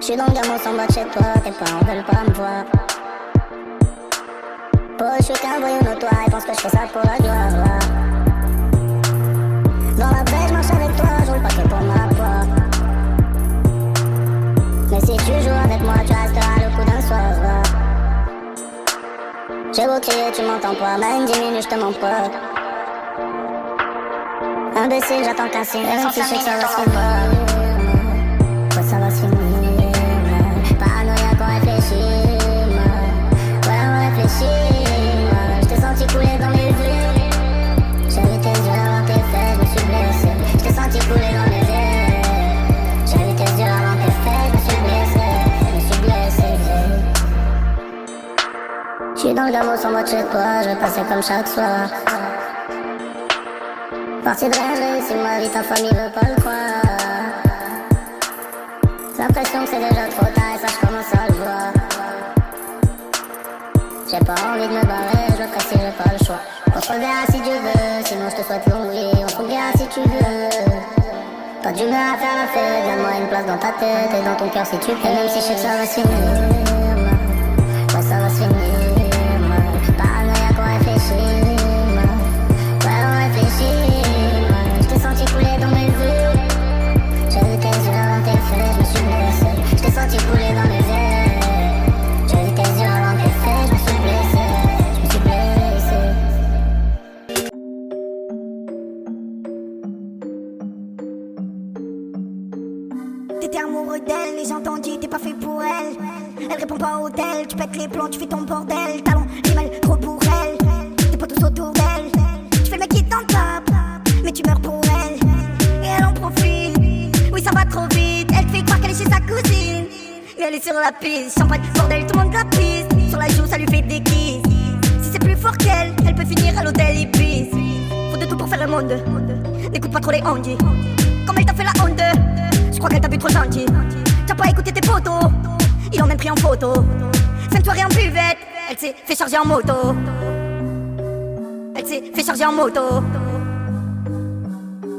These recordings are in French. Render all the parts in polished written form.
J'suis dans le gamin sans bas de chez toi, tes parents veulent pas me voir. Je suis qu'un voyou notoire, ils pensent que je fais ça pour la gloire. Dans la baie, j'marche avec toi, je roule pas que pour ma poire. Mais si tu joues avec moi, tu resteras le coup d'un soir. J'ai beau crier, tu m'entends pas, même 10 minutes, je te mens pas. Imbécile, j'attends qu'un signe, même si je sais que ça va se finir. Ouais, ça va se finir. Paranoïaque, on réfléchit, ouais, on réfléchit. J't'ai senti couler dans mes yeux. J'ai vu tes yeux avant tes faits, je me suis blessé. J't'ai senti couler dans mes yeux. J'ai vu tes yeux avant tes faits, je me suis blessé. Je me suis blessé. J'suis dans le gamin sans mode chez toi, je vais passer comme chaque soir. Parti de rien, j'ai réussi ma vie, ta famille veut pas le croire. J'ai l'impression que c'est déjà trop tard et ça je commence à le voir. J'ai pas envie de me barrer, je le ferai si j'ai pas le choix. On se reverra si tu veux, sinon je te souhaite longue vie. On se reverra si tu veux. Pas d'humeur à faire la fête, donne-moi une place dans ta tête et dans ton cœur si tu peux. Et même si je sais que ça va se finir, ouais ça va se finir. Paranoïaque, on réfléchit, ouais on réfléchit. J't'ai senti couler dans mes yeux. J'ai vu tes yeux avant tes faits, je me suis blessé. J't'ai senti couler dans mes yeux. J'ai vu tes yeux avant tes faits, je me suis blessé. Je me suis blessé. T'étais amoureux d'elle, les gens t'ont dit t'es pas fait pour elle. Elle répond pas au tel, tu pètes les plombs, tu fais ton bordel. Talon, j'ai mal trop pour elle. T'es pas tous autour d'elle. Tu fais le mec qui t'en tape, mais tu meurs pour elle. Et elle en profite, oui ça va trop vite. Elle te fait croire qu'elle est chez sa cousine, mais elle est sur la piste. Champagne, bordel, tout le monde la piste. Sur la joue, ça lui fait des kisses. Si c'est plus fort qu'elle, elle peut finir à l'hôtel Ibis. Faut de tout pour faire le monde, n'écoute pas trop les hangis. Comme elle t'a fait la honte, je crois qu'elle t'a vu trop gentil. T'as pas écouté tes potos, ils l'ont même pris en photo. 5 soirées en buvette, elle s'est fait charger en moto. Elle s'est fait charger en moto.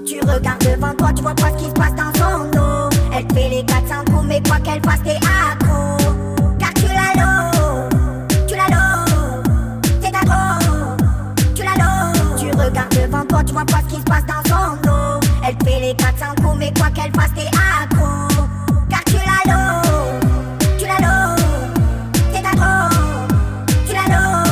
Tu regardes devant toi, tu vois pas ce qui se passe dans son dos. Elle te fait les 400 coups, mais quoi qu'elle fasse, t'es accro. Car tu l'as l'eau, c'est ta trop. Tu l'as l'eau. Tu regardes devant toi, tu vois pas ce qui se passe dans son dos. Elle te fait les 400 coups, mais quoi qu'elle fasse, t'es accro. Car tu l'as l'eau, c'est ta trop. Tu l'as l'eau.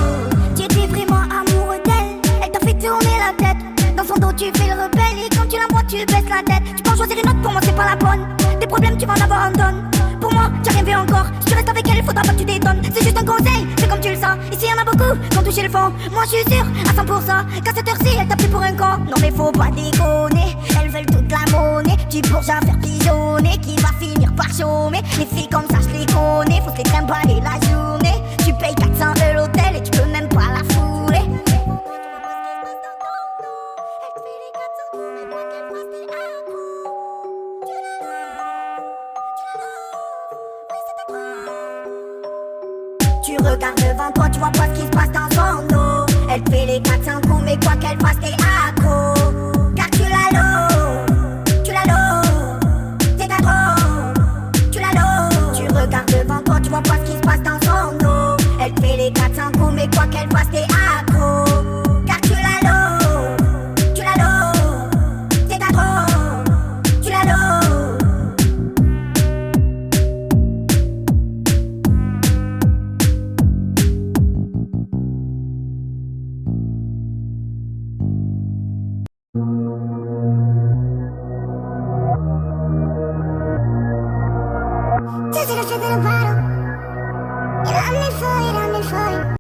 Tu étais vraiment amoureux d'elle, elle t'a fait tourner la tête. Dans son dos tu fais le rebelle et quand tu la vois tu baisses la tête. Tu peux en choisir une autre, pour moi c'est pas la bonne. Des problèmes tu vas en avoir un tonne. Pour moi tu as rien vu encore. Si tu restes avec elle il faudra pas que tu détonnes. C'est juste un conseil, c'est comme tu le sens. Ici y'en a beaucoup qui ont touché le fond. Moi je suis sûr à 100% qu'à cette heure-ci elle t'a pris pour un con. Non mais faut pas déconner, elles veulent toute la monnaie. Du bourgeois à faire pigeonner qui va finir par chômer. Les filles comme ça je les connais, faut se les trimballer la journée. Tu payes 400 € l'hôtel et tu peux même pas la fouler. Tu regardes devant toi, tu vois pas ce qui se passe dans son dos. Elle te fait les 400 coups, mais quoi qu'elle fasse, t'es accro. Car tu l'as l'eau, c'est ta trop. Tu l'as l'eau. Tu regardes devant toi, tu vois pas ce qui se passe dans son dos. Elle te fait les 400 coups, mais quoi qu'elle fasse, t'es accro.